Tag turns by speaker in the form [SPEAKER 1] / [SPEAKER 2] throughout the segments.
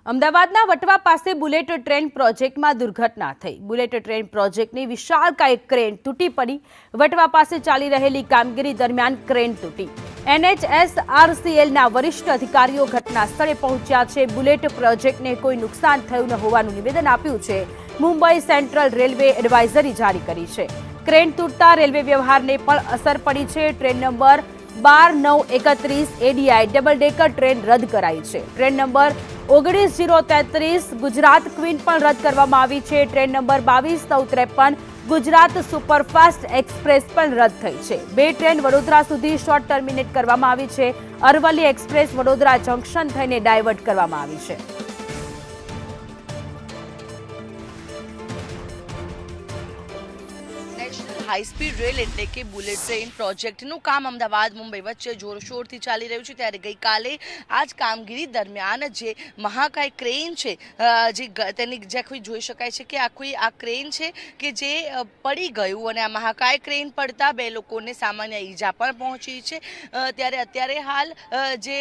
[SPEAKER 1] અમદાવાદના વટવા પાસે bullet train પ્રોજેક્ટમાં દુર્ઘટના થઈ। બુલેટ ટ્રેન પ્રોજેક્ટની વિશાળકાય ક્રેન તૂટી પડી। વટવા પાસે ચાલી રહેલી કામગીરી દરમિયાન ક્રેન તૂટી। NHSRCLના વરિષ્ઠ અધિકારીઓ ઘટના સ્થળે પહોંચ્યા છે। બુલેટ પ્રોજેક્ટને કોઈ નુકસાન થયું ન હોવાનું નિવેદન આપ્યું છે। મુંબઈ સેન્ટ્રલ રેલવે એડવાઇઝરી જારી કરી છે। ક્રેન તૂટતા રેલવે વ્યવહારને પણ અસર પડી છે। Train number 12931 ADI double decker train રદ કરાઈ છે। ટ્રેન નંબર 19033 ગુજરાત ક્વીન પણ રદ કરવામાં આવી છે। Train number 22953 Gujarat superfast express પણ રદ થઈ છે। બે ટ્રેન વડોદરા સુધી શોર્ટ ટર્મિનેટ કરવામાં આવી છે। અરવલ્લી એક્સપ્રેસ વડોદરા જંકશન થઈને ડાયવર્ટ કરવામાં આવી છે।
[SPEAKER 2] हाई स्पीड रेल एटले के बुलेट ट्रेन प्रोजेक्टનું કામ અમદાવાદ મુંબઈ વચ્ચે જોરશોરથી ચાલી રહ્યું છે। ત્યારે ગઈકાલે આ જ કામગીરી દરમિયાન જે મહાકાય ક્રેન છે જે તેની કોઈ જોઈ શકાય છે કે આ ક્રેન છે કે જે પડી ગયું અને આ મહાકાય ક્રેન પડતા બે લોકોને સામાન્ય ઈજા પણ પહોંચી છે। ત્યારે અત્યારે હાલ જે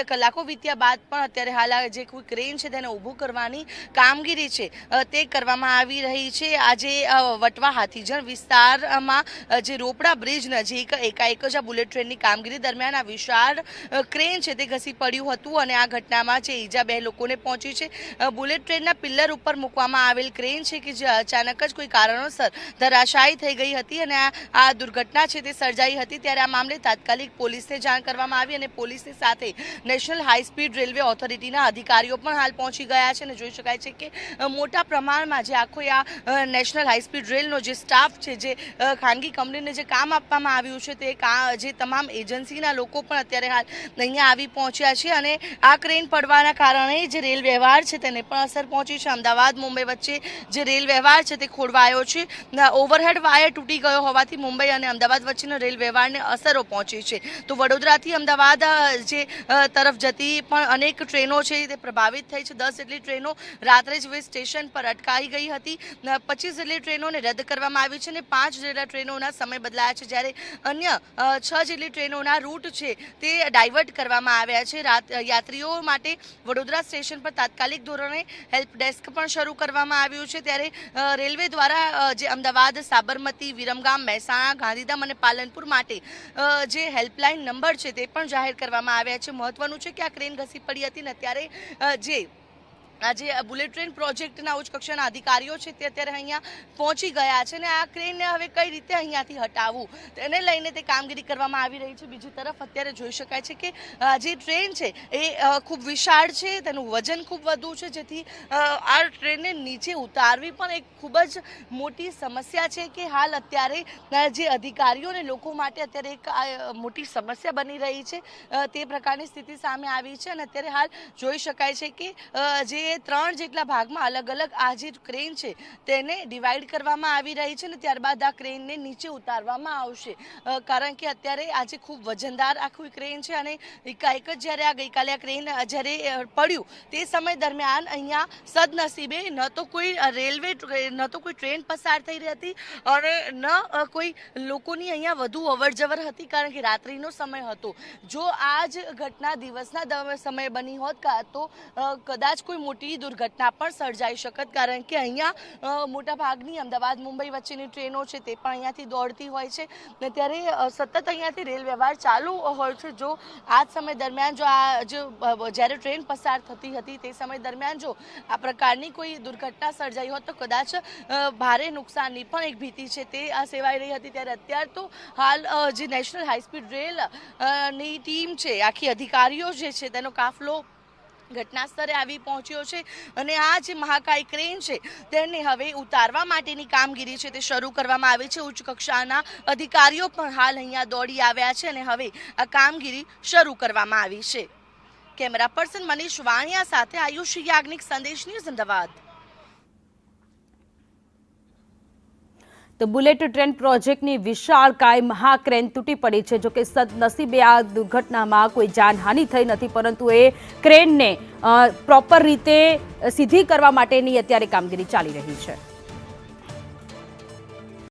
[SPEAKER 2] કલાકો વીત્યા બાદ પણ અત્યારે હાલ આ જે કોઈ ક્રેન છે તેને ઊભું કરવાની કામગીરી છે તે કરવામાં આવી રહી છે। આજે વટવા હાથીજણ વિસ્તારમાં જે રોપડા બ્રિજ નજીક એકાએક જ આ બુલેટ ટ્રેનની કામગીરી દરમિયાન આ વિશાળ ક્રેન છે તે ઘસી પડ્યું હતું અને આ ઘટનામાં જે ઈજા બે લોકોને પહોંચી છે। બુલેટ ટ્રેનના પિલ્લર ઉપર મૂકવામાં આવેલ ક્રેન છે કે જે અચાનક જ કોઈ કારણોસર ધરાશાયી થઈ ગઈ હતી અને આ દુર્ઘટના છે તે સર્જાઈ હતી। ત્યારે આ મામલે તાત્કાલિક પોલીસને જાણ કરવામાં આવી અને પોલીસની સાથે નેશનલ હાઈ સ્પીડ રેલવે ઓથોરિટીના અધિકારીઓ પણ હાલ પહોંચી ગયા છે અને જોઈ શકાય છે કે મોટા પ્રમાણમાં જે આખો આ નેશનલ હાઈ સ્પીડ રેલનો જે સ્ટાફ છે જે ખાનગી કંપનીને જે કામ આપવામાં આવ્યું છે તે જે તમામ એજન્સીના લોકો પણ અત્યારે હાલ અહીંયા આવી પહોંચ્યા છે અને આ ક્રેન પડવાના કારણે જે રેલ વ્યવહાર છે તેને પણ અસર પહોંચી છે। અમદાવાદ મુંબઈ વચ્ચે જે રેલ વ્યવહાર છે તે ખોરવાયો છે। ઓવરહેડ વાયર તૂટી ગયો હોવાથી મુંબઈ અને અમદાવાદ વચ્ચેનો રેલ વ્યવહારને અસરો પહોંચી છે। તો વડોદરાથી અમદાવાદ જે તરફ જતી પણ અનેક ટ્રેનો છે તે પ્રભાવિત થઈ છે। 10 જેટલી ટ્રેનો રાત્રે જ સ્ટેશન પર અટકાઈ ગઈ હતી। 25 જેટલી ટ્રેનોને રદ કરવામાં આવી છે અને 5 જેટલા ટ્રેનોના સમય બદલાયા છે જ્યારે અન્ય 6 જેટલી ટ્રેનોના રૂટ છે તે ડાયવર્ટ કરવામાં આવ્યા છે। યાત્રીઓ માટે વડોદરા સ્ટેશન પર તાત્કાલિક ધોરણે હેલ્પ ડેસ્ક પણ શરૂ કરવામાં આવ્યું છે। ત્યારે રેલવે દ્વારા જે અમદાવાદ સાબરમતી વિરમગામ મહેસાણા ગાંધીધામ અને પાલનપુર માટે જે હેલ્પલાઇન નંબર છે તે પણ જાહેર કરવામાં આવ્યા છે। મહત્વનું છે કે આ ક્રેન ઘસી પડી હતી ને ત્યારે જે આજે બુલેટ ટ્રેન પ્રોજેક્ટના ઉચ્ચ કક્ષાના અધિકારીઓ છે તે અત્યારે અહીંયા પહોંચી ગયા છે અને આ ક્રેનને હવે કઈ રીતે અહીંયાથી હટાવવું તેને લઈને તે કામગીરી કરવામાં આવી રહી છે। બીજી તરફ અત્યારે જોઈ શકાય છે કે જે ટ્રેન છે એ ખૂબ વિશાળ છે, તેનું વજન ખૂબ વધુ છે, જેથી આ ટ્રેનને નીચે ઉતારવી પણ એક ખૂબ જ મોટી સમસ્યા છે કે હાલ અત્યારે જે અધિકારીઓ અને લોકો માટે અત્યારે એક મોટી સમસ્યા બની રહી છે તે પ્રકારની સ્થિતિ સામે આવી છે। અને અત્યારે હાલ જોઈ શકાય છે કે જે 3 જેટલા ભાગમાં અલગ અલગ આ જે ક્રેન છે તેને ડિવાઈડ કરવામાં આવી રહી છે અને ત્યારબાદ આ ક્રેનને નીચે ઉતારવામાં આવશે કારણ કે અત્યારે આજે ખૂબ વજનદાર આખું ક્રેન છે અને એકાએક જ જ્યારે આ ગઈકાલે આ ક્રેન જ્યારે પડ્યું તે સમય દરમિયાન અહીંયા સદનસીબે ન તો કોઈ રેલવે ન તો કોઈ ટ્રેન પસાર થઈ રહી હતી અને ન કોઈ લોકોની અહીંયા વધુ અવરજવર હતી કારણ કે રાત્રિનો સમય હતો। જો આ જ ઘટના દિવસના સમયે બની હોત તો કદાચ કોઈ મોટી દુર્ઘટના પણ સર્જાઈ શકત કારણ કે અહીંયા મોટા ભાગની અમદાવાદ મુંબઈ વચ્ચેની ટ્રેનો છે તે પણ અહીંયાથી દોડતી હોય છે ને ત્યારે સતત અહીંયાથી રેલ વ્યવહાર ચાલુ હોય છે। જો આ જ સમય દરમિયાન જ્યારે ટ્રેન પસાર થતી હતી તે સમય દરમિયાન જો આ પ્રકારની કોઈ દુર્ઘટના સર્જાઈ હોત તો કદાચ ભારે નુકસાનની પણ એક ભીતિ છે તે સેવાઈ રહી હતી। ત્યારે અત્યાર તો હાલ જે નેશનલ હાઈ સ્પીડ રેલ ની ટીમ છે આખી અધિકારીઓ જે છે તેનો કાફલો ઘટના સ્થળે આવી પહોંચ્યો છે અને આ જે મહાકાય ક્રેન છે તેને હવે ઉતારવા માટેની કામગીરી છે તે શરૂ કરવામાં આવી છે। ઉચ્ચ કક્ષાના અધિકારીઓ પણ હાલ અહીંયા દોડી આવ્યા છે અને હવે આ કામગીરી શરૂ કરવામાં આવી છે। કેમેરા પર્સન મનીષ વાણિયા સાથે આયુષ યાજ્ઞિક, સંદેશ ન્યૂઝ, અમદાવાદ।
[SPEAKER 1] તો બુલેટ ટ્રેન પ્રોજેક્ટની વિશાળકાય મહાક્રેન તૂટી પડી છે। જોકે સદનસીબે આ દુર્ઘટનામાં કોઈ જાનહાનિ થઈ નથી પરંતુ એ ક્રેનને પ્રોપર રીતે સીધી કરવા માટેની અત્યારે કામગીરી ચાલી રહી છે।